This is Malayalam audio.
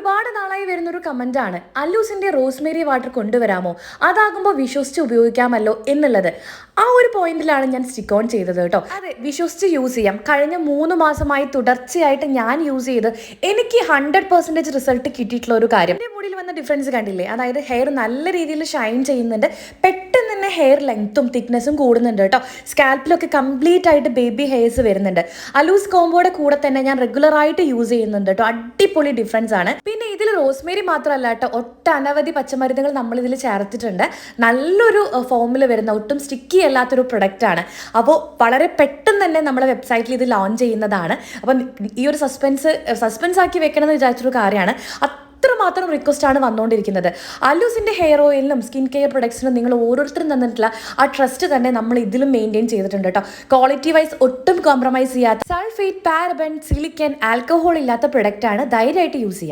ഒരുപാട് നാളായി വരുന്നൊരു കമന്റാണ് അല്ലൂസിന്റെ റോസ്മേരി വാട്ടർ കൊണ്ടുവരാമോ, അതാകുമ്പോൾ വിശ്വസിച്ച് ഉപയോഗിക്കാമല്ലോ എന്നുള്ളത്. ആ ഒരു പോയിന്റിലാണ് ഞാൻ സ്റ്റിക്ക് ഓൺ ചെയ്തത് കേട്ടോ. അതെ, വിശ്വസിച്ച് യൂസ് ചെയ്യാം. കഴിഞ്ഞ 3 മാസമായി തുടർച്ചയായിട്ട് ഞാൻ യൂസ് ചെയ്ത് എനിക്ക് 100% റിസൾട്ട് കിട്ടിയിട്ടുള്ള ഒരു കാര്യം. എൻ്റെ മുടിയിൽ വന്ന ഡിഫറൻസ് കണ്ടില്ലേ? അതായത് ഹെയർ നല്ല രീതിയിൽ ഷൈൻ ചെയ്യുന്നുണ്ട്, പെട്ടെന്ന് തന്നെ ഹെയർ ലെങ്ത്തും തിക്നെസ്സും കൂടുന്നുണ്ട് കേട്ടോ. സ്കാൽപ്പിലൊക്കെ കംപ്ലീറ്റ് ആയിട്ട് ബേബി ഹെയർസ് വരുന്നുണ്ട്. അലൂസ് കോംബോയുടെ കൂടെ തന്നെ ഞാൻ റെഗുലർ ആയിട്ട് യൂസ് ചെയ്യുന്നുണ്ട് കേട്ടോ. അടിപൊളി ഡിഫറൻസ് ആണ്. പിന്നെ ഇതിൽ റോസ്മേരി മാത്രമല്ല കേട്ടോ, ഒട്ടനവധി പച്ചമരുന്നുകൾ നമ്മൾ ഇതിൽ ചേർത്തിട്ടുണ്ട്. നല്ലൊരു ഫോമിൽ വരുന്ന ഒട്ടും സ്റ്റിക്കി അല്ലാത്തൊരു പ്രൊഡക്റ്റ് ആണ്. അപ്പോൾ വളരെ പെട്ടെന്ന് തന്നെ നമ്മുടെ വെബ്സൈറ്റിൽ ഇത് ലോഞ്ച് ചെയ്യുന്നതാണ്. അപ്പം ഈ ഒരു സസ്പെൻസ് ആക്കി വെക്കണം എന്ന് വിചാരിച്ചൊരു കാര്യമാണ്. അത്രമാത്രം റിക്വസ്റ്റ് ആണ് വന്നുകൊണ്ടിരിക്കുന്നത്. അല്ലൂസിന്റെ ഹെയർ ഓയിലിനും സ്കിൻ കെയർ പ്രൊഡക്ട്സിനും നിങ്ങൾ ഓരോരുത്തരും തന്നിട്ടുള്ള ആ ട്രസ്റ്റ് തന്നെ നമ്മൾ ഇതിലും മെയിൻറ്റെയിൻ ചെയ്തിട്ടുണ്ട് കേട്ടോ. ക്വാളിറ്റി വൈസ് ഒട്ടും കോംപ്രമൈസ് ചെയ്യാത്ത, സൾഫേറ്റ്, പാരബൻ, സിലിക്കൻ, ആൽക്കഹോൾ ഇല്ലാത്ത പ്രൊഡക്റ്റ് ആണ്. ധൈര്യമായിട്ട് യൂസ് ചെയ്യാം.